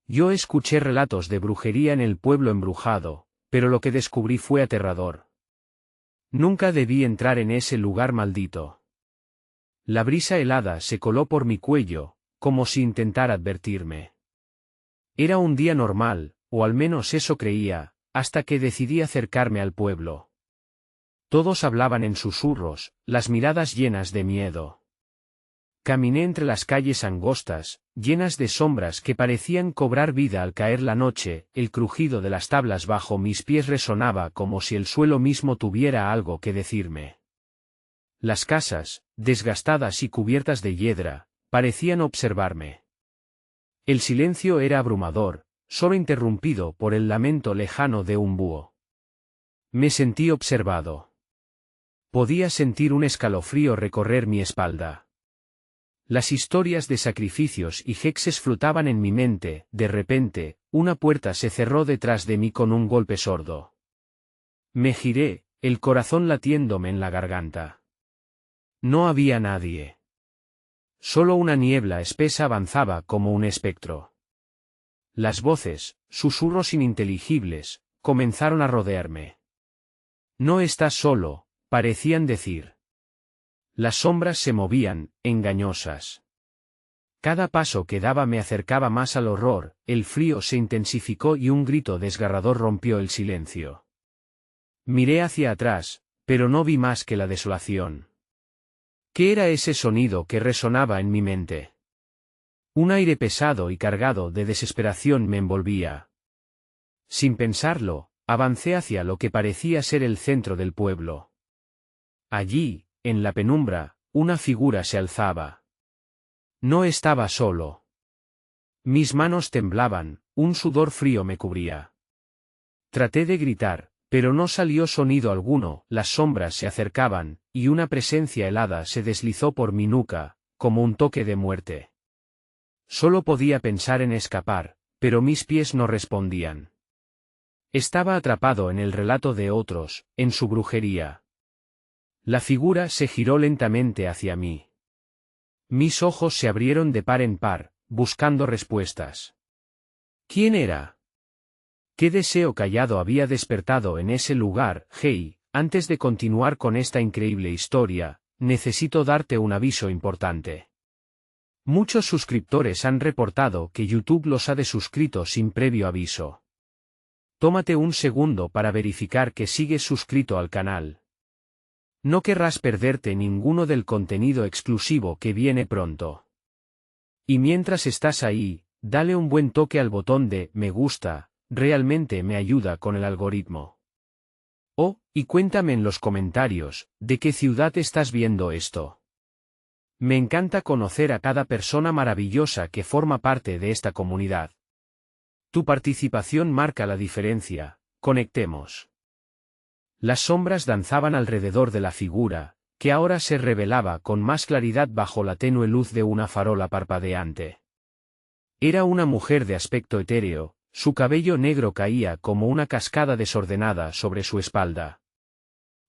Yo escuché relatos de brujería en el pueblo embrujado, pero lo que descubrí fue aterrador. Nunca debí entrar en ese lugar maldito. La brisa helada se coló por mi cuello, como si intentara advertirme. Era un día normal, o al menos eso creía, hasta que decidí acercarme al pueblo. Todos hablaban en susurros, las miradas llenas de miedo. Caminé entre las calles angostas, llenas de sombras que parecían cobrar vida al caer la noche, el crujido de las tablas bajo mis pies resonaba como si el suelo mismo tuviera algo que decirme. Las casas, desgastadas y cubiertas de hiedra, parecían observarme. El silencio era abrumador, solo interrumpido por el lamento lejano de un búho. Me sentí observado. Podía sentir un escalofrío recorrer mi espalda. Las historias de sacrificios y hexes flotaban en mi mente. De repente, una puerta se cerró detrás de mí con un golpe sordo. Me giré, el corazón latiéndome en la garganta. No había nadie. Solo una niebla espesa avanzaba como un espectro. Las voces, susurros ininteligibles, comenzaron a rodearme. No estás solo, parecían decir. Las sombras se movían, engañosas. Cada paso que daba me acercaba más al horror, el frío se intensificó y un grito desgarrador rompió el silencio. Miré hacia atrás, pero no vi más que la desolación. ¿Qué era ese sonido que resonaba en mi mente? Un aire pesado y cargado de desesperación me envolvía. Sin pensarlo, avancé hacia lo que parecía ser el centro del pueblo. Allí, en la penumbra, una figura se alzaba. No estaba solo. Mis manos temblaban, un sudor frío me cubría. Traté de gritar, pero no salió sonido alguno, las sombras se acercaban, y una presencia helada se deslizó por mi nuca, como un toque de muerte. Solo podía pensar en escapar, pero mis pies no respondían. Estaba atrapado en el relato de otros, en su brujería. La figura se giró lentamente hacia mí. Mis ojos se abrieron de par en par, buscando respuestas. ¿Quién era? ¿Qué deseo callado había despertado en ese lugar? Hey, antes de continuar con esta increíble historia, necesito darte un aviso importante. Muchos suscriptores han reportado que YouTube los ha desuscrito sin previo aviso. Tómate un segundo para verificar que sigues suscrito al canal. No querrás perderte ninguno del contenido exclusivo que viene pronto. Y mientras estás ahí, dale un buen toque al botón de me gusta, realmente me ayuda con el algoritmo. Oh, y cuéntame en los comentarios, ¿de qué ciudad estás viendo esto? Me encanta conocer a cada persona maravillosa que forma parte de esta comunidad. Tu participación marca la diferencia, conectemos. Las sombras danzaban alrededor de la figura, que ahora se revelaba con más claridad bajo la tenue luz de una farola parpadeante. Era una mujer de aspecto etéreo, su cabello negro caía como una cascada desordenada sobre su espalda.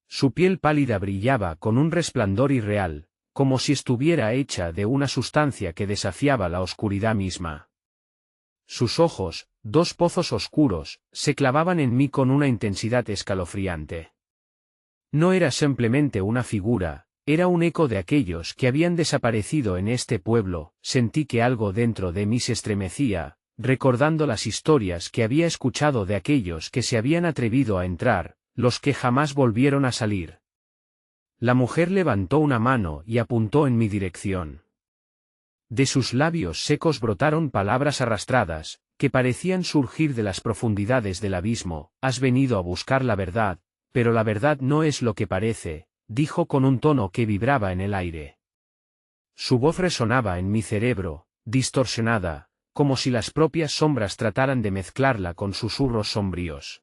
Su piel pálida brillaba con un resplandor irreal, como si estuviera hecha de una sustancia que desafiaba la oscuridad misma. Sus ojos, dos pozos oscuros, se clavaban en mí con una intensidad escalofriante. No era simplemente una figura, era un eco de aquellos que habían desaparecido en este pueblo. Sentí que algo dentro de mí se estremecía, recordando las historias que había escuchado de aquellos que se habían atrevido a entrar, los que jamás volvieron a salir. La mujer levantó una mano y apuntó en mi dirección. De sus labios secos brotaron palabras arrastradas, que parecían surgir de las profundidades del abismo. Has venido a buscar la verdad, pero la verdad no es lo que parece, dijo con un tono que vibraba en el aire. Su voz resonaba en mi cerebro, distorsionada, como si las propias sombras trataran de mezclarla con susurros sombríos.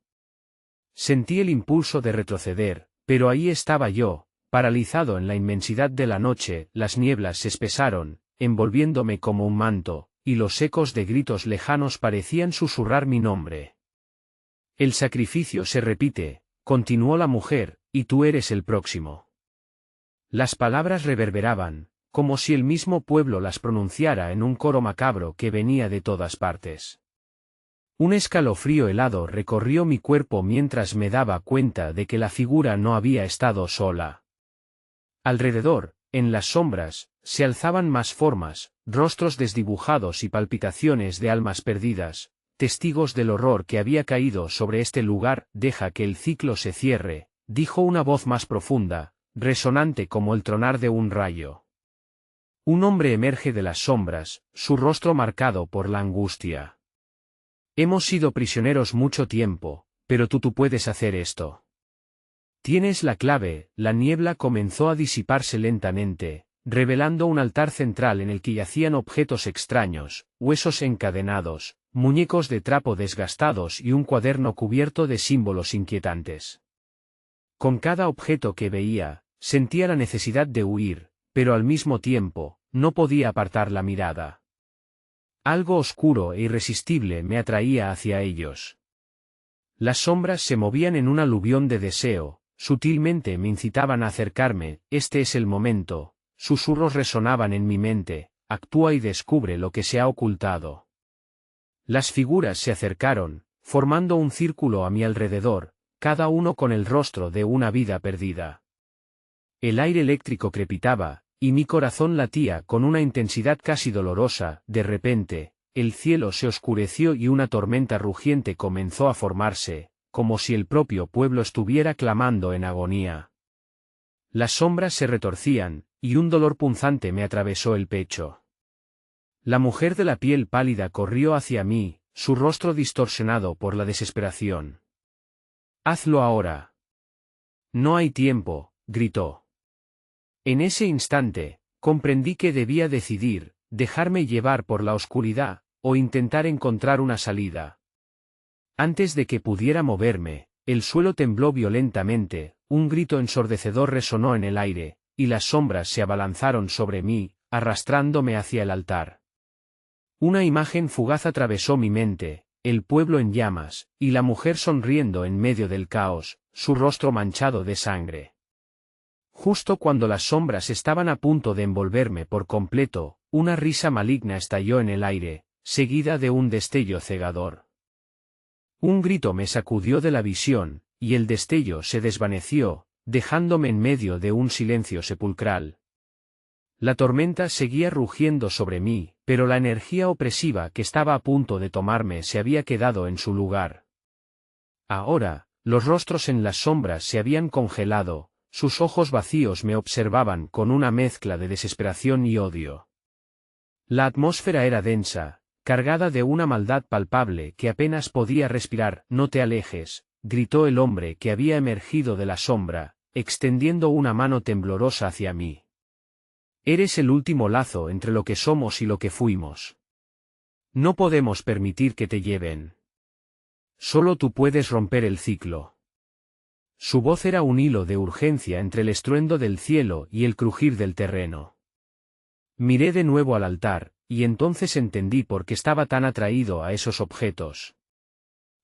Sentí el impulso de retroceder, pero ahí estaba yo, paralizado en la inmensidad de la noche. Las nieblas se espesaron, envolviéndome como un manto, y los ecos de gritos lejanos parecían susurrar mi nombre. El sacrificio se repite, continuó la mujer, y tú eres el próximo. Las palabras reverberaban, como si el mismo pueblo las pronunciara en un coro macabro que venía de todas partes. Un escalofrío helado recorrió mi cuerpo mientras me daba cuenta de que la figura no había estado sola. Alrededor, en las sombras, se alzaban más formas, rostros desdibujados y palpitaciones de almas perdidas, testigos del horror que había caído sobre este lugar. Deja que el ciclo se cierre, dijo una voz más profunda, resonante como el tronar de un rayo. Un hombre emerge de las sombras, su rostro marcado por la angustia. Hemos sido prisioneros mucho tiempo, pero tú puedes hacer esto. Tienes la clave. La niebla comenzó a disiparse lentamente, revelando un altar central en el que yacían objetos extraños, huesos encadenados, muñecos de trapo desgastados y un cuaderno cubierto de símbolos inquietantes. Con cada objeto que veía, sentía la necesidad de huir, pero al mismo tiempo, no podía apartar la mirada. Algo oscuro e irresistible me atraía hacia ellos. Las sombras se movían en un aluvión de deseo, sutilmente me incitaban a acercarme. Este es el momento, susurros resonaban en mi mente, actúa y descubre lo que se ha ocultado. Las figuras se acercaron, formando un círculo a mi alrededor, cada uno con el rostro de una vida perdida. El aire eléctrico crepitaba, y mi corazón latía con una intensidad casi dolorosa. De repente, el cielo se oscureció y una tormenta rugiente comenzó a formarse, como si el propio pueblo estuviera clamando en agonía. Las sombras se retorcían, y un dolor punzante me atravesó el pecho. La mujer de la piel pálida corrió hacia mí, su rostro distorsionado por la desesperación. «Hazlo ahora». «No hay tiempo», gritó. En ese instante, comprendí que debía decidir, dejarme llevar por la oscuridad, o intentar encontrar una salida. Antes de que pudiera moverme, el suelo tembló violentamente, un grito ensordecedor resonó en el aire, y las sombras se abalanzaron sobre mí, arrastrándome hacia el altar. Una imagen fugaz atravesó mi mente, el pueblo en llamas, y la mujer sonriendo en medio del caos, su rostro manchado de sangre. Justo cuando las sombras estaban a punto de envolverme por completo, una risa maligna estalló en el aire, seguida de un destello cegador. Un grito me sacudió de la visión, y el destello se desvaneció, dejándome en medio de un silencio sepulcral. La tormenta seguía rugiendo sobre mí, pero la energía opresiva que estaba a punto de tomarme se había quedado en su lugar. Ahora, los rostros en las sombras se habían congelado. Sus ojos vacíos me observaban con una mezcla de desesperación y odio. La atmósfera era densa, cargada de una maldad palpable que apenas podía respirar. «No te alejes», gritó el hombre que había emergido de la sombra, extendiendo una mano temblorosa hacia mí. «Eres el último lazo entre lo que somos y lo que fuimos. No podemos permitir que te lleven. Solo tú puedes romper el ciclo». Su voz era un hilo de urgencia entre el estruendo del cielo y el crujir del terreno. Miré de nuevo al altar, y entonces entendí por qué estaba tan atraído a esos objetos.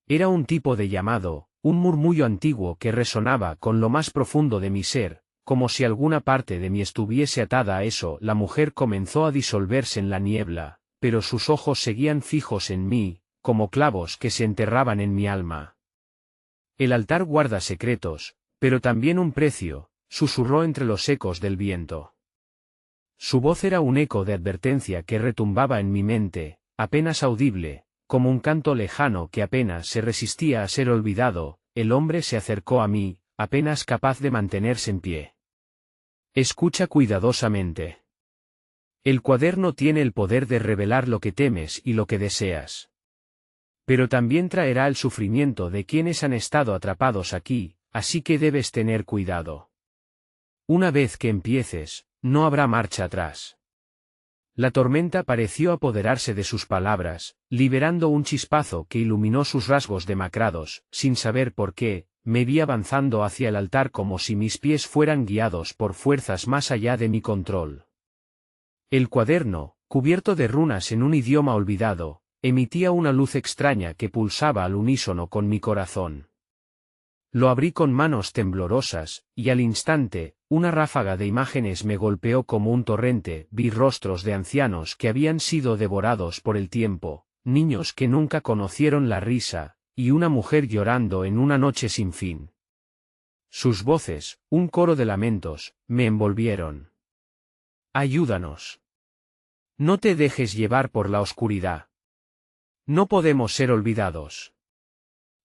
Era un tipo de llamado, un murmullo antiguo que resonaba con lo más profundo de mi ser, como si alguna parte de mí estuviese atada a eso. La mujer comenzó a disolverse en la niebla, pero sus ojos seguían fijos en mí, como clavos que se enterraban en mi alma. «El altar guarda secretos, pero también un precio», susurró entre los ecos del viento. Su voz era un eco de advertencia que retumbaba en mi mente, apenas audible, como un canto lejano que apenas se resistía a ser olvidado. El hombre se acercó a mí, apenas capaz de mantenerse en pie. «Escucha cuidadosamente. El cuaderno tiene el poder de revelar lo que temes y lo que deseas. Pero también traerá el sufrimiento de quienes han estado atrapados aquí, así que debes tener cuidado. Una vez que empieces, no habrá marcha atrás». La tormenta pareció apoderarse de sus palabras, liberando un chispazo que iluminó sus rasgos demacrados. Sin saber por qué, me vi avanzando hacia el altar como si mis pies fueran guiados por fuerzas más allá de mi control. El cuaderno, cubierto de runas en un idioma olvidado, emitía una luz extraña que pulsaba al unísono con mi corazón. Lo abrí con manos temblorosas, y al instante, una ráfaga de imágenes me golpeó como un torrente. Vi rostros de ancianos que habían sido devorados por el tiempo, niños que nunca conocieron la risa, y una mujer llorando en una noche sin fin. Sus voces, un coro de lamentos, me envolvieron. Ayúdanos. No te dejes llevar por la oscuridad. No podemos ser olvidados.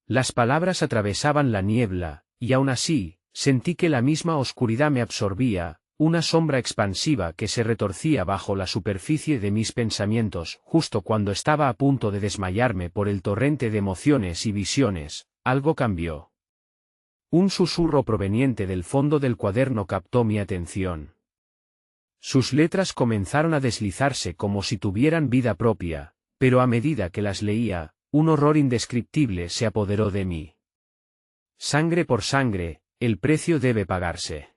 Las palabras atravesaban la niebla, y aún así, sentí que la misma oscuridad me absorbía, una sombra expansiva que se retorcía bajo la superficie de mis pensamientos. Justo cuando estaba a punto de desmayarme por el torrente de emociones y visiones, algo cambió. Un susurro proveniente del fondo del cuaderno captó mi atención. Sus letras comenzaron a deslizarse como si tuvieran vida propia, pero a medida que las leía, un horror indescriptible se apoderó de mí. Sangre por sangre, el precio debe pagarse.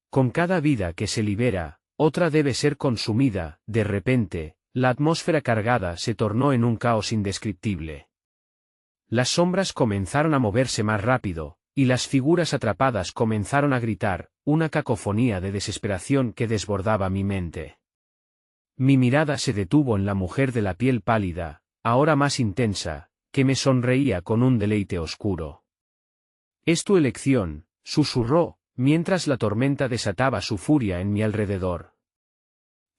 Con cada vida que se libera, otra debe ser consumida. De repente, la atmósfera cargada se tornó en un caos indescriptible. Las sombras comenzaron a moverse más rápido, y las figuras atrapadas comenzaron a gritar, una cacofonía de desesperación que desbordaba mi mente. Mi mirada se detuvo en la mujer de la piel pálida, ahora más intensa, que me sonreía con un deleite oscuro. «Es tu elección», susurró, mientras la tormenta desataba su furia en mi alrededor.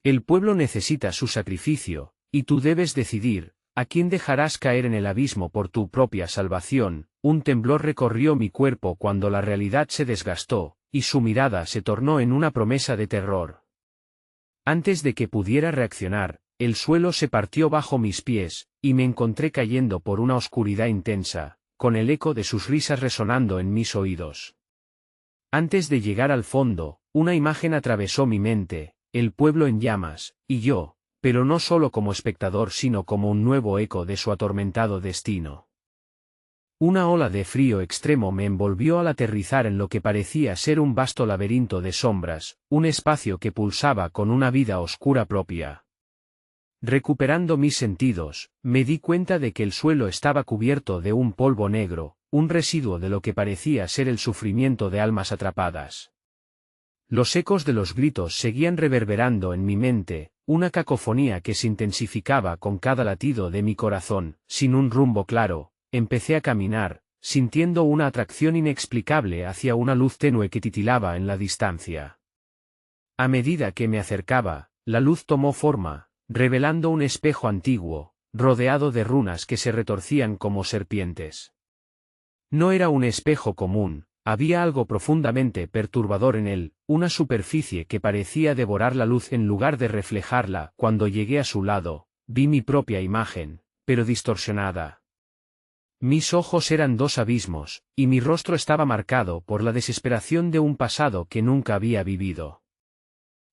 «El pueblo necesita su sacrificio, y tú debes decidir, a quién dejarás caer en el abismo por tu propia salvación». Un temblor recorrió mi cuerpo cuando la realidad se desgastó, y su mirada se tornó en una promesa de terror. Antes de que pudiera reaccionar, el suelo se partió bajo mis pies, y me encontré cayendo por una oscuridad intensa, con el eco de sus risas resonando en mis oídos. Antes de llegar al fondo, una imagen atravesó mi mente, el pueblo en llamas, y yo, pero no solo como espectador sino como un nuevo eco de su atormentado destino. Una ola de frío extremo me envolvió al aterrizar en lo que parecía ser un vasto laberinto de sombras, un espacio que pulsaba con una vida oscura propia. Recuperando mis sentidos, me di cuenta de que el suelo estaba cubierto de un polvo negro, un residuo de lo que parecía ser el sufrimiento de almas atrapadas. Los ecos de los gritos seguían reverberando en mi mente, una cacofonía que se intensificaba con cada latido de mi corazón. Sin un rumbo claro, empecé a caminar, sintiendo una atracción inexplicable hacia una luz tenue que titilaba en la distancia. A medida que me acercaba, la luz tomó forma, revelando un espejo antiguo, rodeado de runas que se retorcían como serpientes. No era un espejo común, había algo profundamente perturbador en él, una superficie que parecía devorar la luz en lugar de reflejarla. Cuando llegué a su lado, vi mi propia imagen, pero distorsionada. Mis ojos eran dos abismos, y mi rostro estaba marcado por la desesperación de un pasado que nunca había vivido.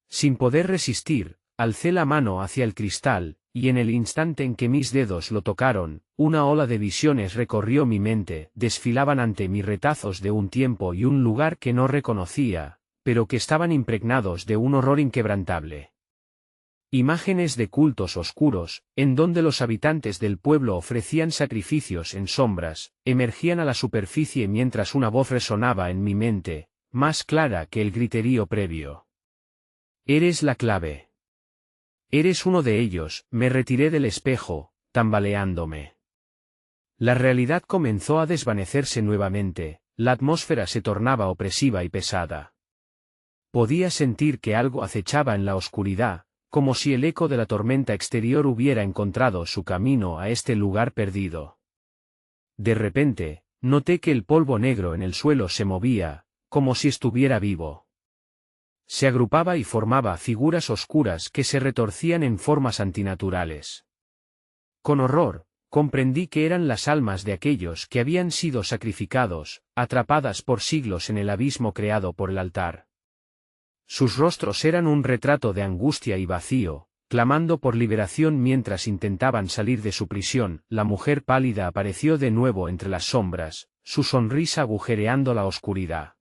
Sin poder resistir, alcé la mano hacia el cristal, y en el instante en que mis dedos lo tocaron, una ola de visiones recorrió mi mente. Desfilaban ante mí retazos de un tiempo y un lugar que no reconocía, pero que estaban impregnados de un horror inquebrantable. Imágenes de cultos oscuros, en donde los habitantes del pueblo ofrecían sacrificios en sombras, emergían a la superficie mientras una voz resonaba en mi mente, más clara que el griterío previo. «Eres la clave. Eres uno de ellos». Me retiré del espejo, tambaleándome. La realidad comenzó a desvanecerse nuevamente, la atmósfera se tornaba opresiva y pesada. Podía sentir que algo acechaba en la oscuridad, como si el eco de la tormenta exterior hubiera encontrado su camino a este lugar perdido. De repente, noté que el polvo negro en el suelo se movía, como si estuviera vivo. Se agrupaba y formaba figuras oscuras que se retorcían en formas antinaturales. Con horror, comprendí que eran las almas de aquellos que habían sido sacrificados, atrapadas por siglos en el abismo creado por el altar. Sus rostros eran un retrato de angustia y vacío, clamando por liberación mientras intentaban salir de su prisión. La mujer pálida apareció de nuevo entre las sombras, su sonrisa agujereando la oscuridad.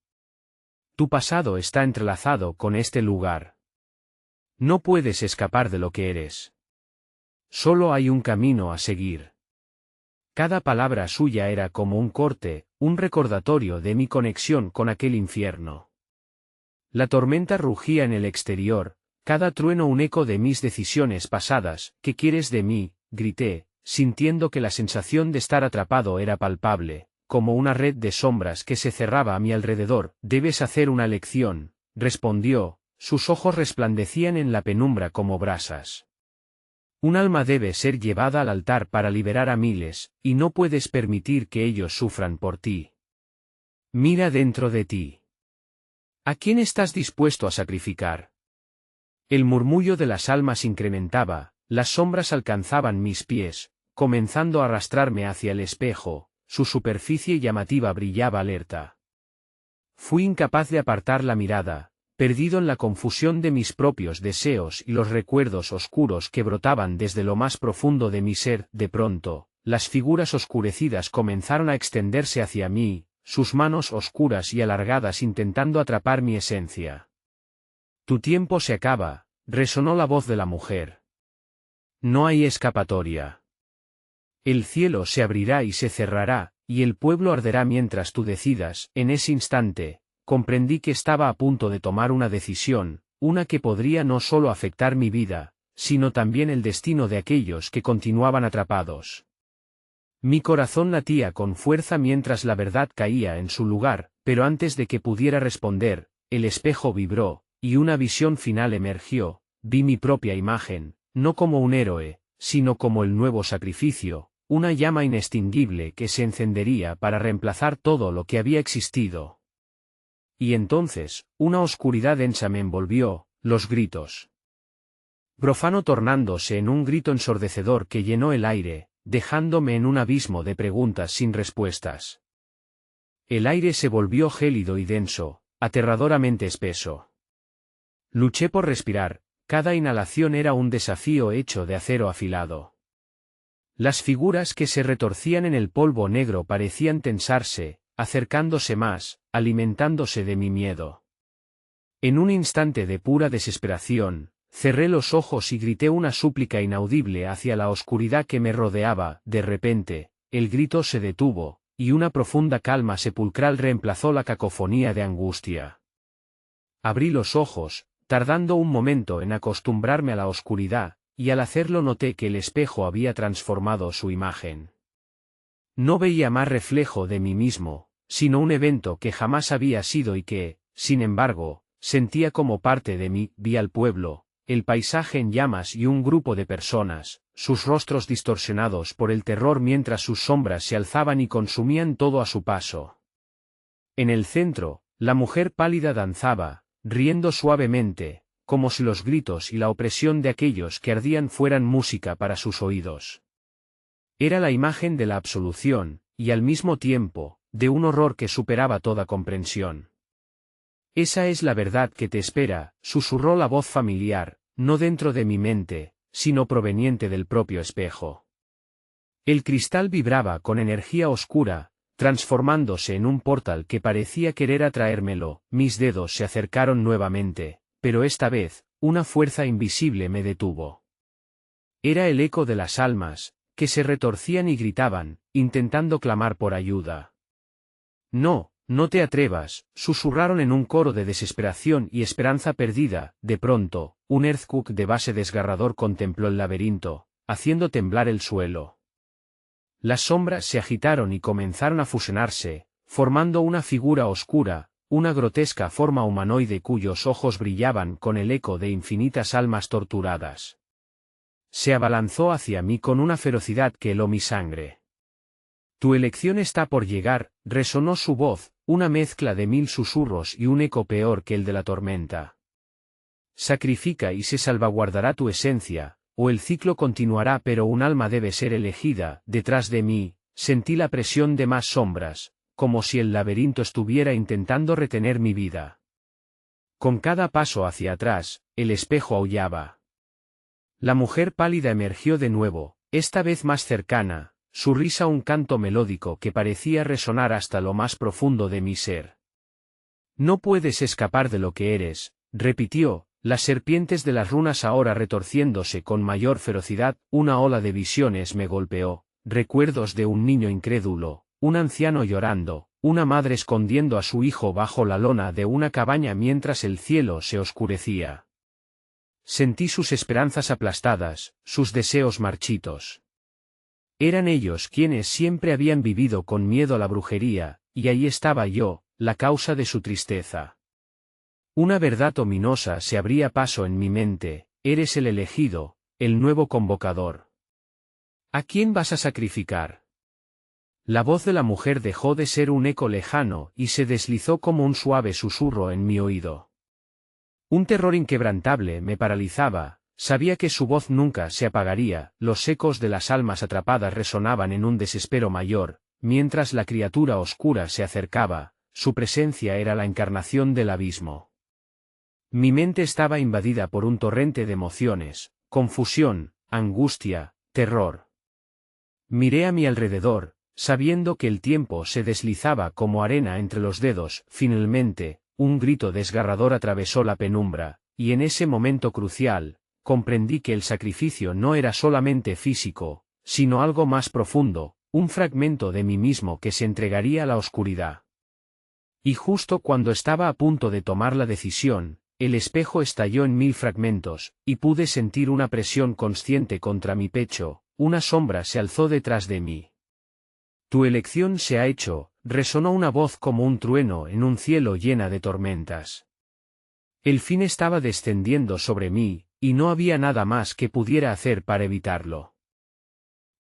«Tu pasado está entrelazado con este lugar. No puedes escapar de lo que eres. Solo hay un camino a seguir». Cada palabra suya era como un corte, un recordatorio de mi conexión con aquel infierno. La tormenta rugía en el exterior, cada trueno un eco de mis decisiones pasadas. «¿Qué quieres de mí?», grité, sintiendo que la sensación de estar atrapado era palpable, como una red de sombras que se cerraba a mi alrededor. Debes hacer una elección, respondió, sus ojos resplandecían en la penumbra como brasas. Un alma debe ser llevada al altar para liberar a miles, y no puedes permitir que ellos sufran por ti. Mira dentro de ti. ¿A quién estás dispuesto a sacrificar? El murmullo de las almas incrementaba, las sombras alcanzaban mis pies, comenzando a arrastrarme hacia el espejo, su superficie llamativa brillaba alerta. Fui incapaz de apartar la mirada, perdido en la confusión de mis propios deseos y los recuerdos oscuros que brotaban desde lo más profundo de mi ser. De pronto, las figuras oscurecidas comenzaron a extenderse hacia mí, sus manos oscuras y alargadas intentando atrapar mi esencia. Tu tiempo se acaba, resonó la voz de la mujer. No hay escapatoria. El cielo se abrirá y se cerrará, y el pueblo arderá mientras tú decidas. En ese instante, comprendí que estaba a punto de tomar una decisión, una que podría no solo afectar mi vida, sino también el destino de aquellos que continuaban atrapados. Mi corazón latía con fuerza mientras la verdad caía en su lugar, pero antes de que pudiera responder, el espejo vibró, y una visión final emergió. Vi mi propia imagen, no como un héroe, sino como el nuevo sacrificio, una llama inextinguible que se encendería para reemplazar todo lo que había existido. Y entonces, una oscuridad densa me envolvió, los gritos. Profano tornándose en un grito ensordecedor que llenó el aire, dejándome en un abismo de preguntas sin respuestas. El aire se volvió gélido y denso, aterradoramente espeso. Luché por respirar, cada inhalación era un desafío hecho de acero afilado. Las figuras que se retorcían en el polvo negro parecían tensarse, acercándose más, alimentándose de mi miedo. En un instante de pura desesperación, cerré los ojos y grité una súplica inaudible hacia la oscuridad que me rodeaba. De repente, el grito se detuvo, y una profunda calma sepulcral reemplazó la cacofonía de angustia. Abrí los ojos, tardando un momento en acostumbrarme a la oscuridad, y al hacerlo noté que el espejo había transformado su imagen. No veía más reflejo de mí mismo, sino un evento que jamás había sido y que, sin embargo, sentía como parte de mí. Vi al pueblo, el paisaje en llamas y un grupo de personas, sus rostros distorsionados por el terror mientras sus sombras se alzaban y consumían todo a su paso. En el centro, la mujer pálida danzaba, riendo suavemente, como si los gritos y la opresión de aquellos que ardían fueran música para sus oídos. Era la imagen de la absolución, y al mismo tiempo, de un horror que superaba toda comprensión. Esa es la verdad que te espera, susurró la voz familiar, no dentro de mi mente, sino proveniente del propio espejo. El cristal vibraba con energía oscura, transformándose en un portal que parecía querer atraérmelo. Mis dedos se acercaron nuevamente, pero esta vez, una fuerza invisible me detuvo. Era el eco de las almas, que se retorcían y gritaban, intentando clamar por ayuda. No, no te atrevas, susurraron en un coro de desesperación y esperanza perdida. De pronto, un Earthquake de base desgarrador contempló el laberinto, haciendo temblar el suelo. Las sombras se agitaron y comenzaron a fusionarse, formando una figura oscura, una grotesca forma humanoide cuyos ojos brillaban con el eco de infinitas almas torturadas. Se abalanzó hacia mí con una ferocidad que heló mi sangre. Tu elección está por llegar, resonó su voz, una mezcla de 1000 susurros y un eco peor que el de la tormenta. Sacrifica y se salvaguardará tu esencia, o el ciclo continuará, pero un alma debe ser elegida. Detrás de mí, sentí la presión de más sombras, como si el laberinto estuviera intentando retener mi vida. Con cada paso hacia atrás, el espejo aullaba. La mujer pálida emergió de nuevo, esta vez más cercana, su risa un canto melódico que parecía resonar hasta lo más profundo de mi ser. No puedes escapar de lo que eres, repitió, las serpientes de las runas ahora retorciéndose con mayor ferocidad. Una ola de visiones me golpeó, recuerdos de un niño incrédulo, un anciano llorando, una madre escondiendo a su hijo bajo la lona de una cabaña mientras el cielo se oscurecía. Sentí sus esperanzas aplastadas, sus deseos marchitos. Eran ellos quienes siempre habían vivido con miedo a la brujería, y ahí estaba yo, la causa de su tristeza. Una verdad ominosa se abría paso en mi mente: eres el elegido, el nuevo convocador. ¿A quién vas a sacrificar? La voz de la mujer dejó de ser un eco lejano y se deslizó como un suave susurro en mi oído. Un terror inquebrantable me paralizaba. Sabía que su voz nunca se apagaría. Los ecos de las almas atrapadas resonaban en un desespero mayor, mientras la criatura oscura se acercaba. Su presencia era la encarnación del abismo. Mi mente estaba invadida por un torrente de emociones: confusión, angustia, terror. Miré a mi alrededor, sabiendo que el tiempo se deslizaba como arena entre los dedos. Finalmente, un grito desgarrador atravesó la penumbra, y en ese momento crucial, comprendí que el sacrificio no era solamente físico, sino algo más profundo, un fragmento de mí mismo que se entregaría a la oscuridad. Y justo cuando estaba a punto de tomar la decisión, el espejo estalló en 1000 fragmentos, y pude sentir una presión consciente contra mi pecho. Una sombra se alzó detrás de mí. Tu elección se ha hecho, resonó una voz como un trueno en un cielo llena de tormentas. El fin estaba descendiendo sobre mí, y no había nada más que pudiera hacer para evitarlo.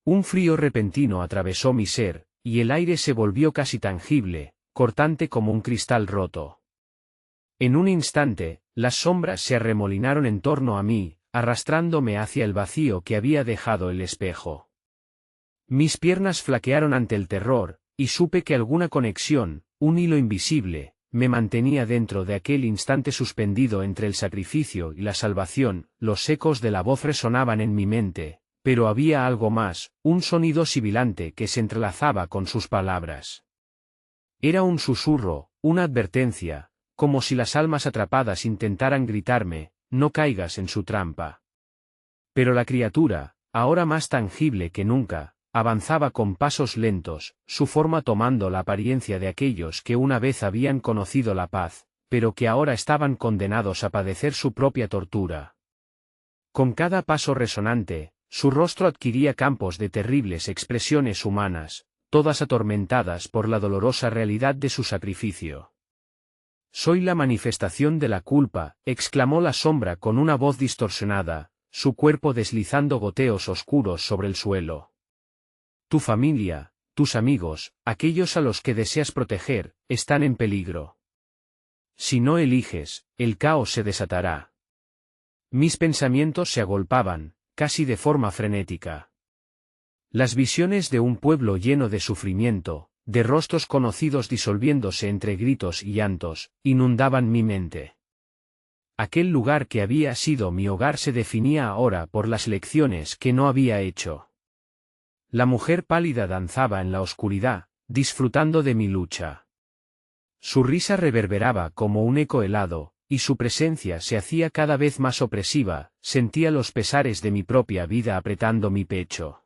Un frío repentino atravesó mi ser, y el aire se volvió casi tangible, cortante como un cristal roto. En un instante, las sombras se arremolinaron en torno a mí, arrastrándome hacia el vacío que había dejado el espejo. Mis piernas flaquearon ante el terror, y supe que alguna conexión, un hilo invisible, me mantenía dentro de aquel instante suspendido entre el sacrificio y la salvación. Los ecos de la voz resonaban en mi mente, pero había algo más, un sonido sibilante que se entrelazaba con sus palabras. Era un susurro, una advertencia, como si las almas atrapadas intentaran gritarme: no caigas en su trampa. Pero la criatura, ahora más tangible que nunca, avanzaba con pasos lentos, su forma tomando la apariencia de aquellos que una vez habían conocido la paz, pero que ahora estaban condenados a padecer su propia tortura. Con cada paso resonante, su rostro adquiría campos de terribles expresiones humanas, todas atormentadas por la dolorosa realidad de su sacrificio. Soy la manifestación de la culpa, exclamó la sombra con una voz distorsionada, su cuerpo deslizando goteos oscuros sobre el suelo. Tu familia, tus amigos, aquellos a los que deseas proteger, están en peligro. Si no eliges, el caos se desatará. Mis pensamientos se agolpaban, casi de forma frenética. Las visiones de un pueblo lleno de sufrimiento, de rostros conocidos disolviéndose entre gritos y llantos, inundaban mi mente. Aquel lugar que había sido mi hogar se definía ahora por las lecciones que no había hecho. La mujer pálida danzaba en la oscuridad, disfrutando de mi lucha. Su risa reverberaba como un eco helado, y su presencia se hacía cada vez más opresiva. Sentía los pesares de mi propia vida apretando mi pecho.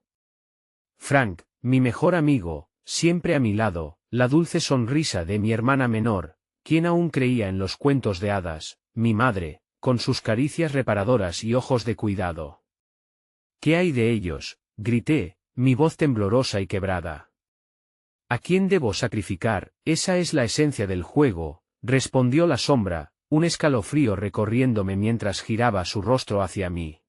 Frank, mi mejor amigo, siempre a mi lado, la dulce sonrisa de mi hermana menor, quien aún creía en los cuentos de hadas, mi madre, con sus caricias reparadoras y ojos de cuidado. ¿Qué hay de ellos?, grité, mi voz temblorosa y quebrada. ¿A quién debo sacrificar? Esa es la esencia del juego, respondió la sombra, un escalofrío recorriéndome mientras giraba su rostro hacia mí.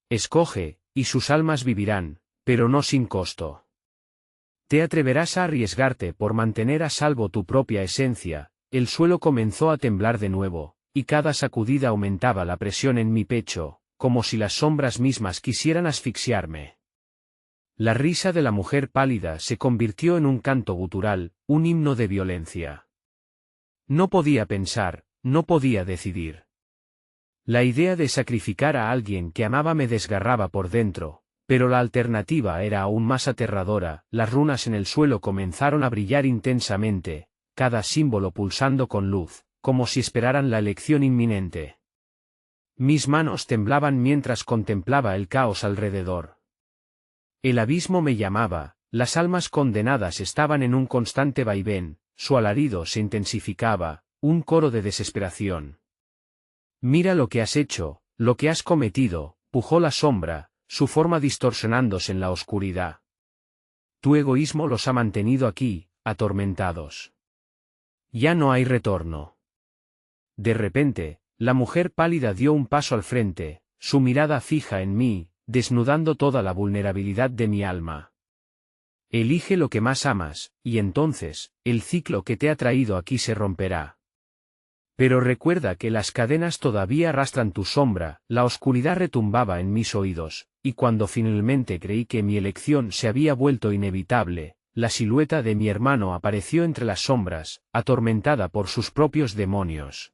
Escoge, y sus almas vivirán, pero no sin costo. Te atreverás a arriesgarte por mantener a salvo tu propia esencia. El suelo comenzó a temblar de nuevo, y cada sacudida aumentaba la presión en mi pecho, como si las sombras mismas quisieran asfixiarme. La risa de la mujer pálida se convirtió en un canto gutural, un himno de violencia. No podía pensar, no podía decidir. La idea de sacrificar a alguien que amaba me desgarraba por dentro, pero la alternativa era aún más aterradora. Las runas en el suelo comenzaron a brillar intensamente, cada símbolo pulsando con luz, como si esperaran la elección inminente. Mis manos temblaban mientras contemplaba el caos alrededor. El abismo me llamaba, las almas condenadas estaban en un constante vaivén, su alarido se intensificaba, un coro de desesperación. Mira lo que has hecho, lo que has cometido, pujó la sombra, su forma distorsionándose en la oscuridad. Tu egoísmo los ha mantenido aquí, atormentados. Ya no hay retorno. De repente, la mujer pálida dio un paso al frente, su mirada fija en mí, desnudando toda la vulnerabilidad de mi alma. Elige lo que más amas, y entonces, el ciclo que te ha traído aquí se romperá. Pero recuerda que las cadenas todavía arrastran tu sombra. La oscuridad retumbaba en mis oídos, y cuando finalmente creí que mi elección se había vuelto inevitable, la silueta de mi hermano apareció entre las sombras, atormentada por sus propios demonios.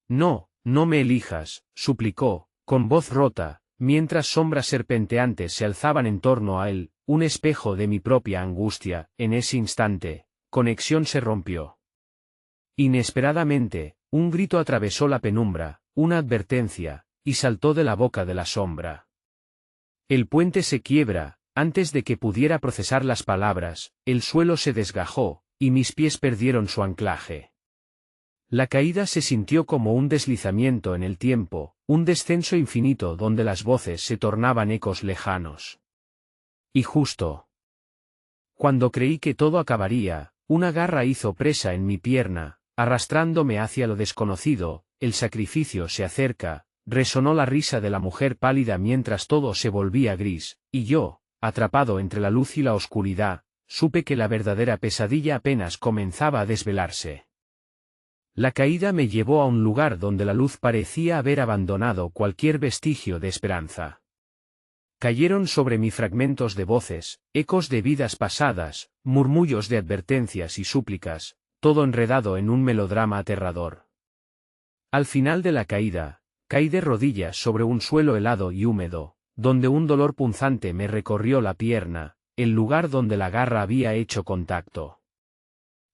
No, no me elijas, suplicó, con voz rota, mientras sombras serpenteantes se alzaban en torno a él, un espejo de mi propia angustia. En ese instante, conexión se rompió. Inesperadamente, un grito atravesó la penumbra, una advertencia, y saltó de la boca de la sombra. El puente se quiebra. Antes de que pudiera procesar las palabras, el suelo se desgajó, y mis pies perdieron su anclaje. La caída se sintió como un deslizamiento en el tiempo, un descenso infinito donde las voces se tornaban ecos lejanos. Y justo cuando creí que todo acabaría, una garra hizo presa en mi pierna, arrastrándome hacia lo desconocido. El sacrificio se acerca, resonó la risa de la mujer pálida mientras todo se volvía gris, y yo, atrapado entre la luz y la oscuridad, supe que la verdadera pesadilla apenas comenzaba a desvelarse. La caída me llevó a un lugar donde la luz parecía haber abandonado cualquier vestigio de esperanza. Cayeron sobre mí fragmentos de voces, ecos de vidas pasadas, murmullos de advertencias y súplicas, todo enredado en un melodrama aterrador. Al final de la caída, caí de rodillas sobre un suelo helado y húmedo, donde un dolor punzante me recorrió la pierna, el lugar donde la garra había hecho contacto.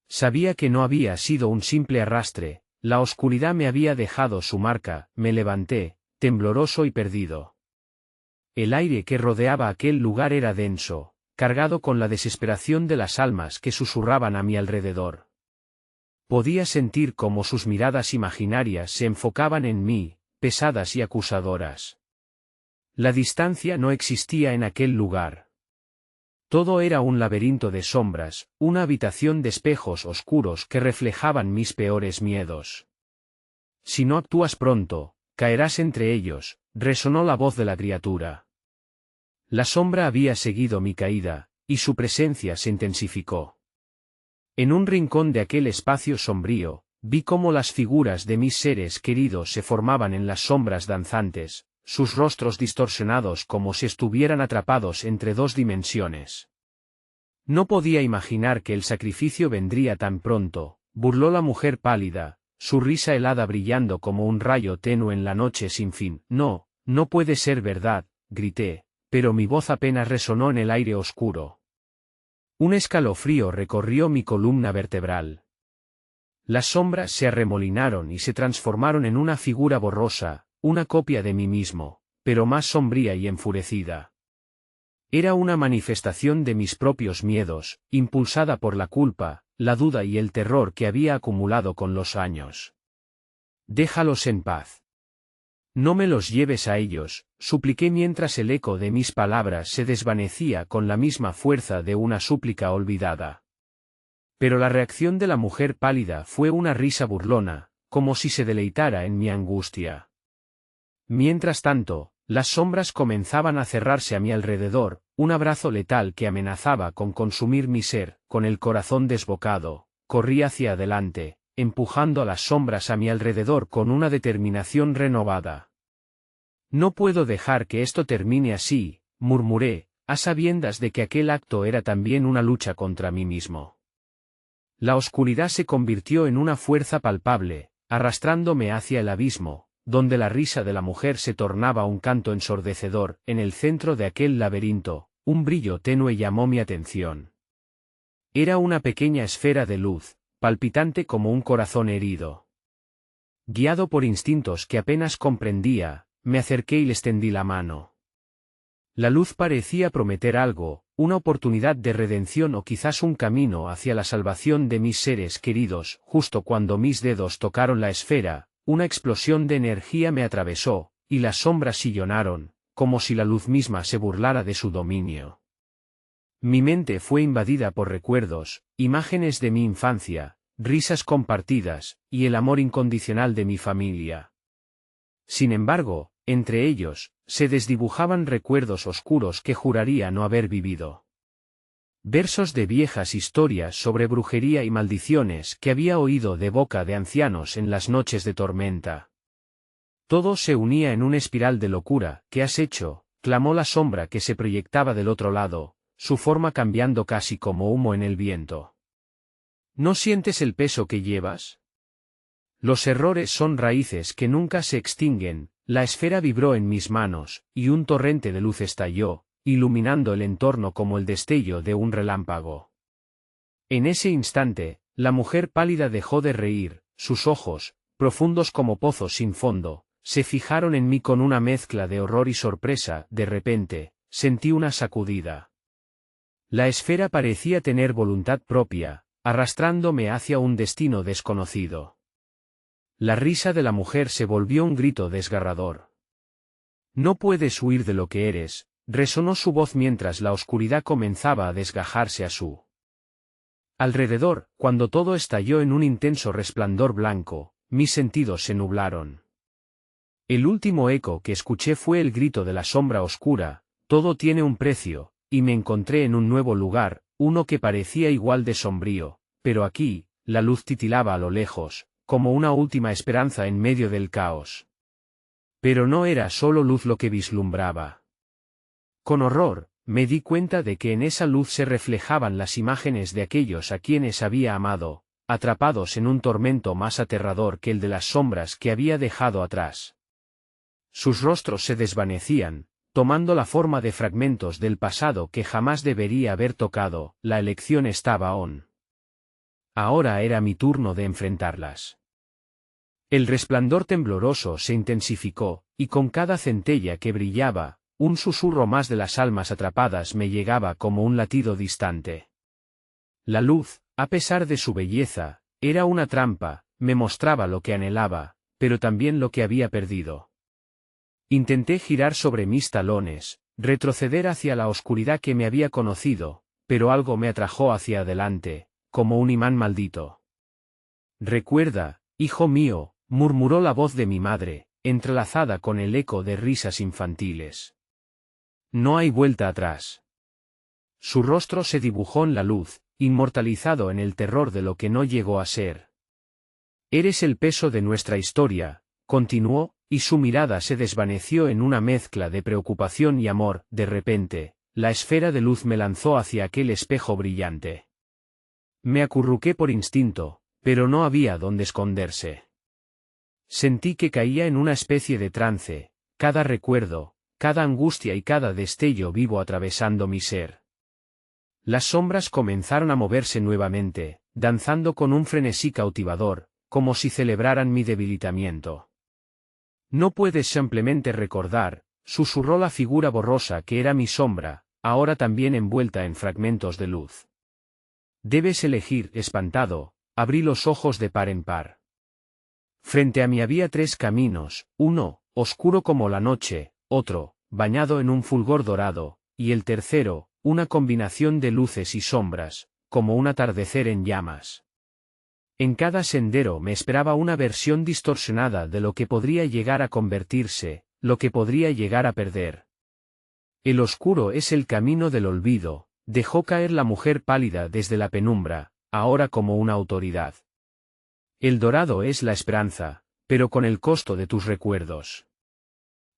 Sabía que no había sido un simple arrastre, la oscuridad me había dejado su marca. Me levanté, tembloroso y perdido. El aire que rodeaba aquel lugar era denso, cargado con la desesperación de las almas que susurraban a mi alrededor. Podía sentir cómo sus miradas imaginarias se enfocaban en mí, pesadas y acusadoras. La distancia no existía en aquel lugar. Todo era un laberinto de sombras, una habitación de espejos oscuros que reflejaban mis peores miedos. Si no actúas pronto, caerás entre ellos, resonó la voz de la criatura. La sombra había seguido mi caída, y su presencia se intensificó. En un rincón de aquel espacio sombrío, vi cómo las figuras de mis seres queridos se formaban en las sombras danzantes, sus rostros distorsionados como si estuvieran atrapados entre dos dimensiones. No podía imaginar que el sacrificio vendría tan pronto, burló la mujer pálida, su risa helada brillando como un rayo tenue en la noche sin fin. No, no puede ser verdad, grité, pero mi voz apenas resonó en el aire oscuro. Un escalofrío recorrió mi columna vertebral. Las sombras se arremolinaron y se transformaron en una figura borrosa, una copia de mí mismo, pero más sombría y enfurecida. Era una manifestación de mis propios miedos, impulsada por la culpa, la duda y el terror que había acumulado con los años. Déjalos en paz. No me los lleves a ellos, supliqué mientras el eco de mis palabras se desvanecía con la misma fuerza de una súplica olvidada. Pero la reacción de la mujer pálida fue una risa burlona, como si se deleitara en mi angustia. Mientras tanto, las sombras comenzaban a cerrarse a mi alrededor, un abrazo letal que amenazaba con consumir mi ser. Con el corazón desbocado, corrí hacia adelante, empujando a las sombras a mi alrededor con una determinación renovada. No puedo dejar que esto termine así, murmuré, a sabiendas de que aquel acto era también una lucha contra mí mismo. La oscuridad se convirtió en una fuerza palpable, arrastrándome hacia el abismo, donde la risa de la mujer se tornaba un canto ensordecedor. En el centro de aquel laberinto, un brillo tenue llamó mi atención. Era una pequeña esfera de luz, palpitante como un corazón herido. Guiado por instintos que apenas comprendía, me acerqué y le extendí la mano. La luz parecía prometer algo, una oportunidad de redención o quizás un camino hacia la salvación de mis seres queridos. Justo cuando mis dedos tocaron la esfera, una explosión de energía me atravesó, y las sombras sillonaron, como si la luz misma se burlara de su dominio. Mi mente fue invadida por recuerdos, imágenes de mi infancia, risas compartidas, y el amor incondicional de mi familia. Sin embargo, entre ellos, se desdibujaban recuerdos oscuros que juraría no haber vivido. Versos de viejas historias sobre brujería y maldiciones que había oído de boca de ancianos en las noches de tormenta. Todo se unía en una espiral de locura. ¿Qué has hecho?, clamó la sombra que se proyectaba del otro lado, su forma cambiando casi como humo en el viento. ¿No sientes el peso que llevas? Los errores son raíces que nunca se extinguen. La esfera vibró en mis manos, y un torrente de luz estalló, iluminando el entorno como el destello de un relámpago. En ese instante, la mujer pálida dejó de reír, sus ojos, profundos como pozos sin fondo, se fijaron en mí con una mezcla de horror y sorpresa. De repente, sentí una sacudida. La esfera parecía tener voluntad propia, arrastrándome hacia un destino desconocido. La risa de la mujer se volvió un grito desgarrador. No puedes huir de lo que eres, resonó su voz mientras la oscuridad comenzaba a desgajarse a su alrededor. Cuando todo estalló en un intenso resplandor blanco, mis sentidos se nublaron. El último eco que escuché fue el grito de la sombra oscura: todo tiene un precio, y me encontré en un nuevo lugar, uno que parecía igual de sombrío, pero aquí, la luz titilaba a lo lejos, como una última esperanza en medio del caos. Pero no era solo luz lo que vislumbraba. Con horror, me di cuenta de que en esa luz se reflejaban las imágenes de aquellos a quienes había amado, atrapados en un tormento más aterrador que el de las sombras que había dejado atrás. Sus rostros se desvanecían, tomando la forma de fragmentos del pasado que jamás debería haber tocado. La elección estaba aún. Ahora era mi turno de enfrentarlas. El resplandor tembloroso se intensificó, y con cada centella que brillaba, un susurro más de las almas atrapadas me llegaba como un latido distante. La luz, a pesar de su belleza, era una trampa, me mostraba lo que anhelaba, pero también lo que había perdido. Intenté girar sobre mis talones, retroceder hacia la oscuridad que me había conocido, pero algo me atrajo hacia adelante, como un imán maldito. Recuerda, hijo mío, murmuró la voz de mi madre, entrelazada con el eco de risas infantiles. No hay vuelta atrás. Su rostro se dibujó en la luz, inmortalizado en el terror de lo que no llegó a ser. Eres el peso de nuestra historia, continuó, y su mirada se desvaneció en una mezcla de preocupación y amor. De repente, la esfera de luz me lanzó hacia aquel espejo brillante. Me acurruqué por instinto, pero no había dónde esconderse. Sentí que caía en una especie de trance, cada recuerdo, cada angustia y cada destello vivo atravesando mi ser. Las sombras comenzaron a moverse nuevamente, danzando con un frenesí cautivador, como si celebraran mi debilitamiento. No puedes simplemente recordar, susurró la figura borrosa que era mi sombra, ahora también envuelta en fragmentos de luz. Debes elegir. Espantado, abrí los ojos de par en par. Frente a mí había tres caminos, uno, oscuro como la noche, otro, bañado en un fulgor dorado, y el tercero, una combinación de luces y sombras, como un atardecer en llamas. En cada sendero me esperaba una versión distorsionada de lo que podría llegar a convertirse, lo que podría llegar a perder. El oscuro es el camino del olvido, dejó caer la mujer pálida desde la penumbra, ahora como una autoridad. El dorado es la esperanza, pero con el costo de tus recuerdos.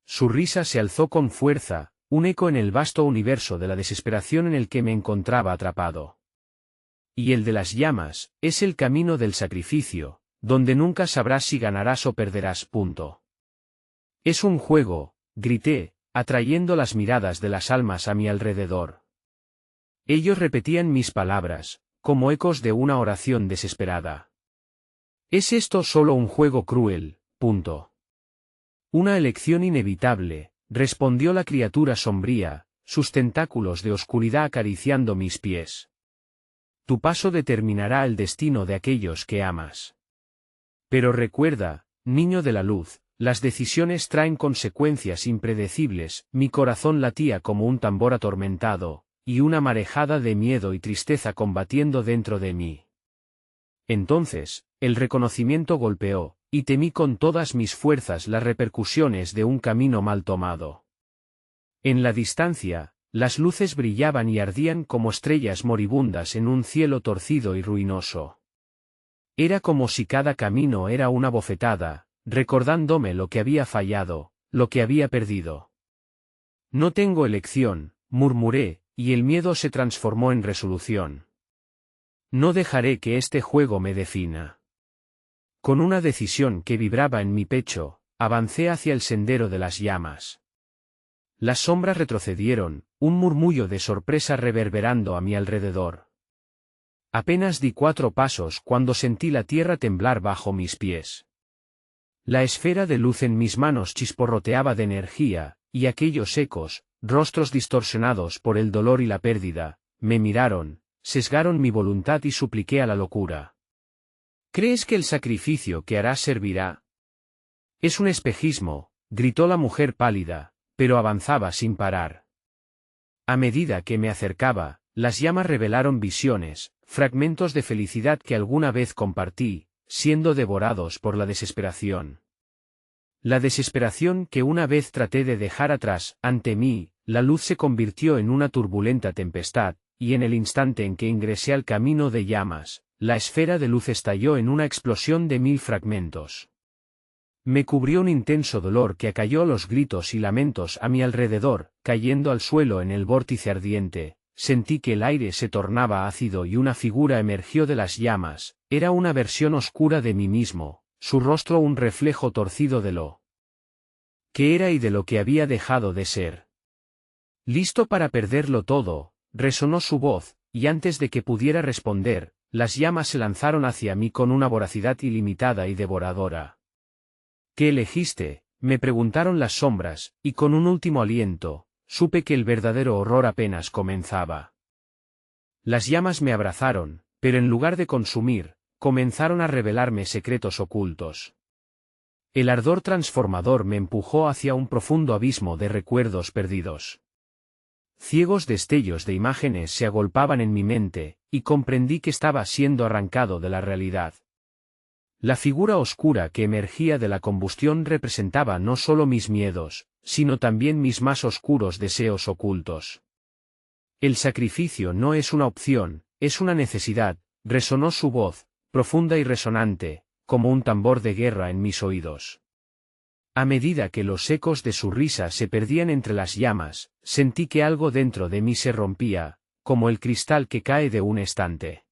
Su risa se alzó con fuerza, un eco en el vasto universo de la desesperación en el que me encontraba atrapado. Y el de las llamas, es el camino del sacrificio, donde nunca sabrás si ganarás o perderás. Es un juego, grité, atrayendo las miradas de las almas a mi alrededor. Ellos repetían mis palabras, como ecos de una oración desesperada. ¿Es esto solo un juego cruel? Una elección inevitable, respondió la criatura sombría, sus tentáculos de oscuridad acariciando mis pies. Tu paso determinará el destino de aquellos que amas. Pero recuerda, niño de la luz, las decisiones traen consecuencias impredecibles. Mi corazón latía como un tambor atormentado, y una marejada de miedo y tristeza combatiendo dentro de mí. Entonces, el reconocimiento golpeó, y temí con todas mis fuerzas las repercusiones de un camino mal tomado. En la distancia, las luces brillaban y ardían como estrellas moribundas en un cielo torcido y ruinoso. Era como si cada camino era una bofetada, recordándome lo que había fallado, lo que había perdido. No tengo elección, murmuré, y el miedo se transformó en resolución. No dejaré que este juego me defina. Con una decisión que vibraba en mi pecho, avancé hacia el sendero de las llamas. Las sombras retrocedieron, un murmullo de sorpresa reverberando a mi alrededor. Apenas di 4 pasos cuando sentí la tierra temblar bajo mis pies. La esfera de luz en mis manos chisporroteaba de energía, y aquellos ecos, rostros distorsionados por el dolor y la pérdida, me miraron, sesgaron mi voluntad y supliqué a la locura. ¿Crees que el sacrificio que harás servirá? Es un espejismo, gritó la mujer pálida, pero avanzaba sin parar. A medida que me acercaba, las llamas revelaron visiones, fragmentos de felicidad que alguna vez compartí, siendo devorados por la desesperación. La desesperación que una vez traté de dejar atrás, ante mí, la luz se convirtió en una turbulenta tempestad, y en el instante en que ingresé al camino de llamas, la esfera de luz estalló en una explosión de 1000 fragmentos. Me cubrió un intenso dolor que acalló los gritos y lamentos a mi alrededor, cayendo al suelo en el vórtice ardiente. Sentí que el aire se tornaba ácido y una figura emergió de las llamas, era una versión oscura de mí mismo, su rostro un reflejo torcido de lo que era y de lo que había dejado de ser. Listo para perderlo todo, resonó su voz, y antes de que pudiera responder, las llamas se lanzaron hacia mí con una voracidad ilimitada y devoradora. ¿Qué elegiste?, me preguntaron las sombras, y con un último aliento, supe que el verdadero horror apenas comenzaba. Las llamas me abrazaron, pero en lugar de consumir, comenzaron a revelarme secretos ocultos. El ardor transformador me empujó hacia un profundo abismo de recuerdos perdidos. Ciegos destellos de imágenes se agolpaban en mi mente, y comprendí que estaba siendo arrancado de la realidad. La figura oscura que emergía de la combustión representaba no solo mis miedos, sino también mis más oscuros deseos ocultos. El sacrificio no es una opción, es una necesidad, resonó su voz, profunda y resonante, como un tambor de guerra en mis oídos. A medida que los ecos de su risa se perdían entre las llamas, sentí que algo dentro de mí se rompía, como el cristal que cae de un estante.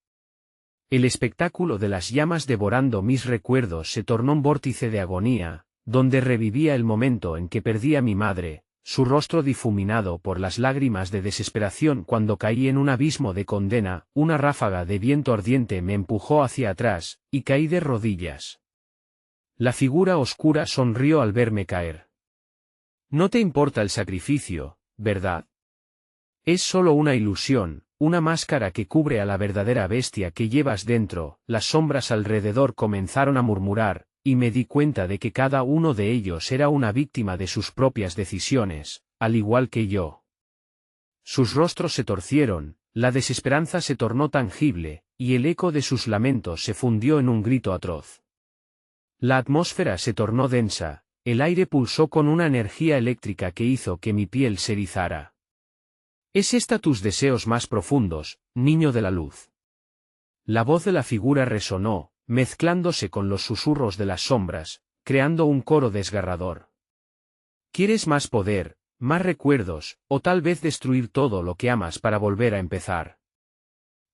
El espectáculo de las llamas devorando mis recuerdos se tornó un vórtice de agonía, donde revivía el momento en que perdí a mi madre, su rostro difuminado por las lágrimas de desesperación cuando caí en un abismo de condena, una ráfaga de viento ardiente me empujó hacia atrás, y caí de rodillas. La figura oscura sonrió al verme caer. No te importa el sacrificio, ¿verdad? Es solo una ilusión, una máscara que cubre a la verdadera bestia que llevas dentro. Las sombras alrededor comenzaron a murmurar, y me di cuenta de que cada uno de ellos era una víctima de sus propias decisiones, al igual que yo. Sus rostros se torcieron, la desesperanza se tornó tangible, y el eco de sus lamentos se fundió en un grito atroz. La atmósfera se tornó densa, el aire pulsó con una energía eléctrica que hizo que mi piel se erizara. ¿Es esta tus deseos más profundos, niño de la luz? La voz de la figura resonó, mezclándose con los susurros de las sombras, creando un coro desgarrador. ¿Quieres más poder, más recuerdos, o tal vez destruir todo lo que amas para volver a empezar?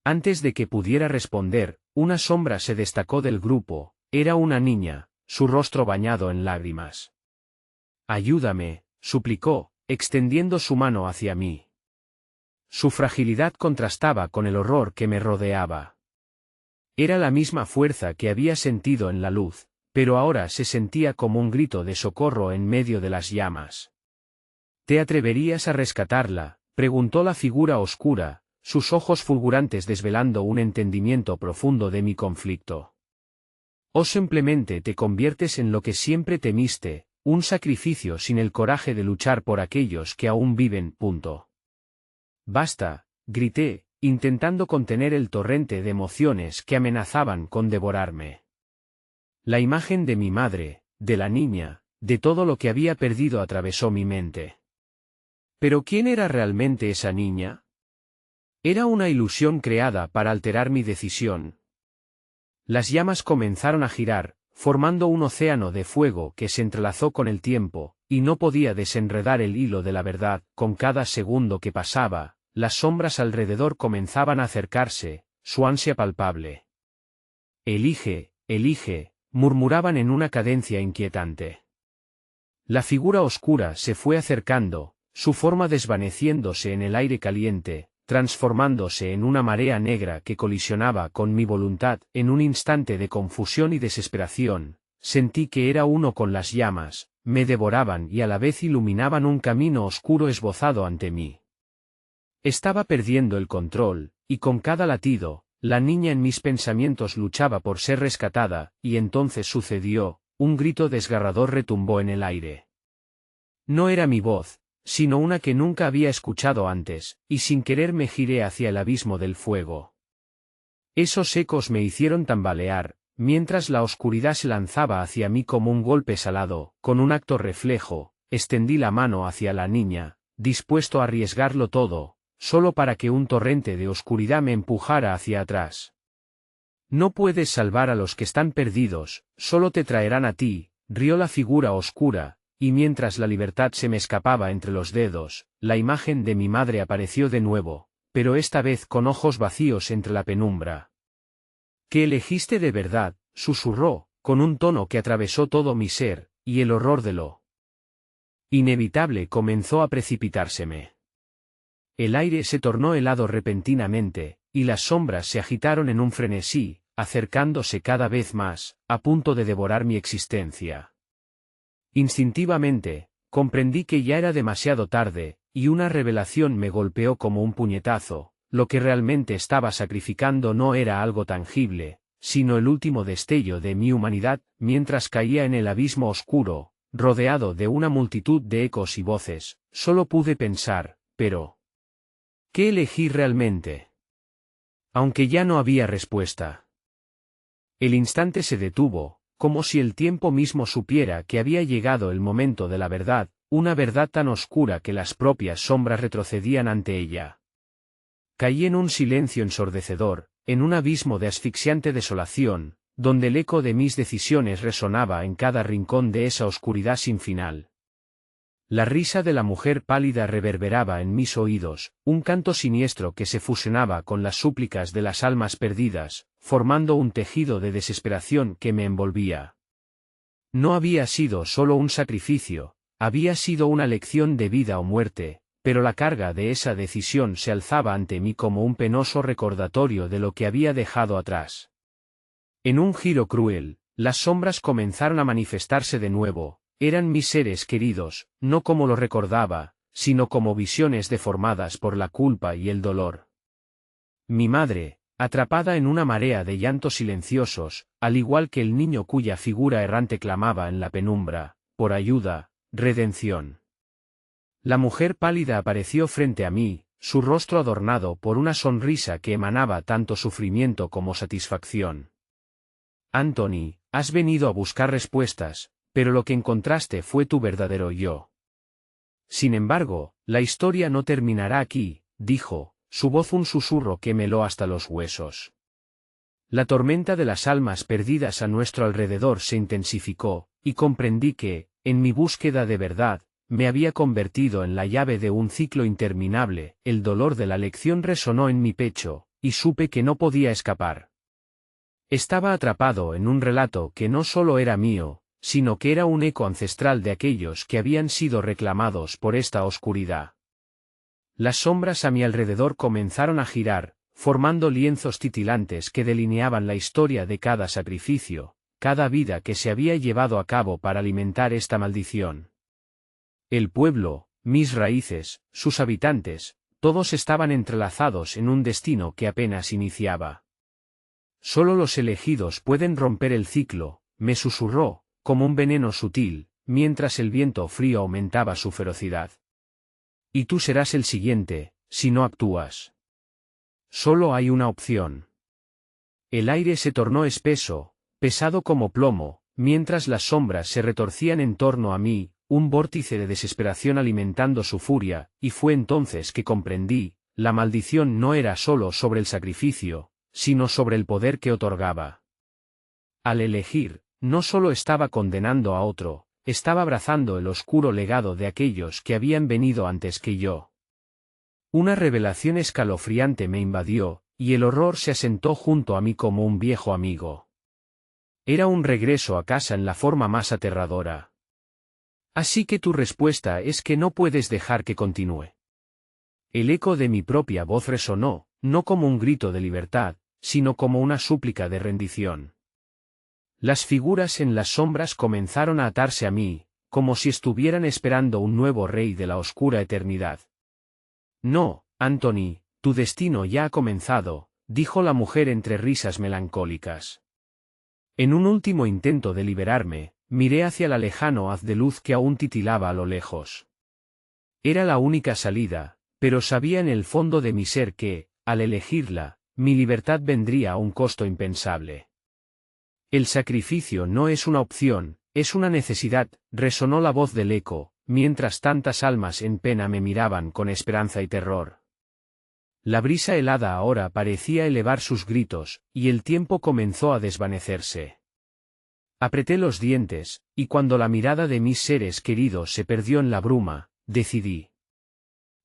Antes de que pudiera responder, una sombra se destacó del grupo, era una niña, su rostro bañado en lágrimas. Ayúdame, suplicó, extendiendo su mano hacia mí. Su fragilidad contrastaba con el horror que me rodeaba. Era la misma fuerza que había sentido en la luz, pero ahora se sentía como un grito de socorro en medio de las llamas. ¿Te atreverías a rescatarla?, preguntó la figura oscura, sus ojos fulgurantes desvelando un entendimiento profundo de mi conflicto. ¿O simplemente te conviertes en lo que siempre temiste, un sacrificio sin el coraje de luchar por aquellos que aún viven? Basta, grité, intentando contener el torrente de emociones que amenazaban con devorarme. La imagen de mi madre, de la niña, de todo lo que había perdido atravesó mi mente. ¿Pero quién era realmente esa niña? Era una ilusión creada para alterar mi decisión. Las llamas comenzaron a girar, formando un océano de fuego que se entrelazó con el tiempo, y no podía desenredar el hilo de la verdad. Con cada segundo que pasaba, las sombras alrededor comenzaban a acercarse, su ansia palpable. Elige, elige, murmuraban en una cadencia inquietante. La figura oscura se fue acercando, su forma desvaneciéndose en el aire caliente, transformándose en una marea negra que colisionaba con mi voluntad. En un instante de confusión y desesperación, sentí que era uno con las llamas, me devoraban y a la vez iluminaban un camino oscuro esbozado ante mí. Estaba perdiendo el control, y con cada latido, la niña en mis pensamientos luchaba por ser rescatada, y entonces sucedió, un grito desgarrador retumbó en el aire. No era mi voz, sino una que nunca había escuchado antes, y sin querer me giré hacia el abismo del fuego. Esos ecos me hicieron tambalear, mientras la oscuridad se lanzaba hacia mí como un golpe salado. Con un acto reflejo, extendí la mano hacia la niña, dispuesto a arriesgarlo todo, solo para que un torrente de oscuridad me empujara hacia atrás. No puedes salvar a los que están perdidos, solo te traerán a ti, rió la figura oscura. Y mientras la libertad se me escapaba entre los dedos, la imagen de mi madre apareció de nuevo, pero esta vez con ojos vacíos entre la penumbra. ¿Qué elegiste de verdad?, susurró, con un tono que atravesó todo mi ser, y el horror de lo inevitable comenzó a precipitárseme. El aire se tornó helado repentinamente, y las sombras se agitaron en un frenesí, acercándose cada vez más, a punto de devorar mi existencia. Instintivamente, comprendí que ya era demasiado tarde, y una revelación me golpeó como un puñetazo. Lo que realmente estaba sacrificando no era algo tangible, sino el último destello de mi humanidad. Mientras caía en el abismo oscuro, rodeado de una multitud de ecos y voces, solo pude pensar, pero ¿qué elegí realmente? Aunque ya no había respuesta. El instante se detuvo, como si el tiempo mismo supiera que había llegado el momento de la verdad, una verdad tan oscura que las propias sombras retrocedían ante ella. Caí en un silencio ensordecedor, en un abismo de asfixiante desolación, donde el eco de mis decisiones resonaba en cada rincón de esa oscuridad sin final. La risa de la mujer pálida reverberaba en mis oídos, un canto siniestro que se fusionaba con las súplicas de las almas perdidas, formando un tejido de desesperación que me envolvía. No había sido solo un sacrificio, había sido una lección de vida o muerte, pero la carga de esa decisión se alzaba ante mí como un penoso recordatorio de lo que había dejado atrás. En un giro cruel, las sombras comenzaron a manifestarse de nuevo. Eran mis seres queridos, no como lo recordaba, sino como visiones deformadas por la culpa y el dolor. Mi madre, atrapada en una marea de llantos silenciosos, al igual que el niño cuya figura errante clamaba en la penumbra, por ayuda, redención. La mujer pálida apareció frente a mí, su rostro adornado por una sonrisa que emanaba tanto sufrimiento como satisfacción. Anthony, has venido a buscar respuestas, pero lo que encontraste fue tu verdadero yo. Sin embargo, la historia no terminará aquí, dijo, su voz un susurro que me heló hasta los huesos. La tormenta de las almas perdidas a nuestro alrededor se intensificó, y comprendí que, en mi búsqueda de verdad, me había convertido en la llave de un ciclo interminable. El dolor de la lección resonó en mi pecho, y supe que no podía escapar. Estaba atrapado en un relato que no solo era mío, sino que era un eco ancestral de aquellos que habían sido reclamados por esta oscuridad. Las sombras a mi alrededor comenzaron a girar, formando lienzos titilantes que delineaban la historia de cada sacrificio, cada vida que se había llevado a cabo para alimentar esta maldición. El pueblo, mis raíces, sus habitantes, todos estaban entrelazados en un destino que apenas iniciaba. Solo los elegidos pueden romper el ciclo, me susurró, como un veneno sutil, mientras el viento frío aumentaba su ferocidad. Y tú serás el siguiente, si no actúas. Solo hay una opción. El aire se tornó espeso, pesado como plomo, mientras las sombras se retorcían en torno a mí, un vórtice de desesperación alimentando su furia, y fue entonces que comprendí, la maldición no era solo sobre el sacrificio, sino sobre el poder que otorgaba. Al elegir, no solo estaba condenando a otro, estaba abrazando el oscuro legado de aquellos que habían venido antes que yo. Una revelación escalofriante me invadió, y el horror se asentó junto a mí como un viejo amigo. Era un regreso a casa en la forma más aterradora. Así que tu respuesta es que no puedes dejar que continúe. El eco de mi propia voz resonó, no como un grito de libertad, sino como una súplica de rendición. Las figuras en las sombras comenzaron a atarse a mí, como si estuvieran esperando un nuevo rey de la oscura eternidad. No, Anthony, tu destino ya ha comenzado, dijo la mujer entre risas melancólicas. En un último intento de liberarme, miré hacia el lejano haz de luz que aún titilaba a lo lejos. Era la única salida, pero sabía en el fondo de mi ser que, al elegirla, mi libertad vendría a un costo impensable. El sacrificio no es una opción, es una necesidad, resonó la voz del eco, mientras tantas almas en pena me miraban con esperanza y terror. La brisa helada ahora parecía elevar sus gritos, y el tiempo comenzó a desvanecerse. Apreté los dientes, y cuando la mirada de mis seres queridos se perdió en la bruma, decidí.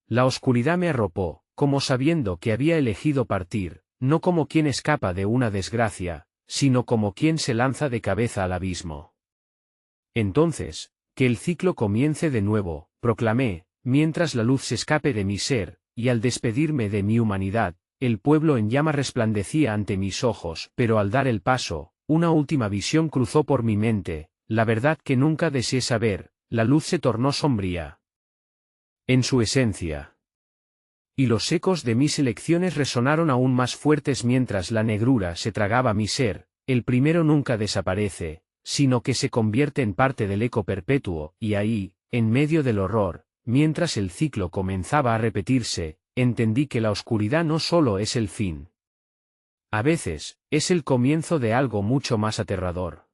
La oscuridad me arropó, como sabiendo que había elegido partir, no como quien escapa de una desgracia, sino como quien se lanza de cabeza al abismo. Entonces, que el ciclo comience de nuevo, proclamé, mientras la luz se escape de mi ser, y al despedirme de mi humanidad, el pueblo en llama resplandecía ante mis ojos, pero al dar el paso, una última visión cruzó por mi mente, la verdad que nunca deseé saber, la luz se tornó sombría. En su esencia. Y los ecos de mis elecciones resonaron aún más fuertes mientras la negrura se tragaba mi ser, el primero nunca desaparece, sino que se convierte en parte del eco perpetuo, y ahí, en medio del horror, mientras el ciclo comenzaba a repetirse, entendí que la oscuridad no solo es el fin. A veces, es el comienzo de algo mucho más aterrador.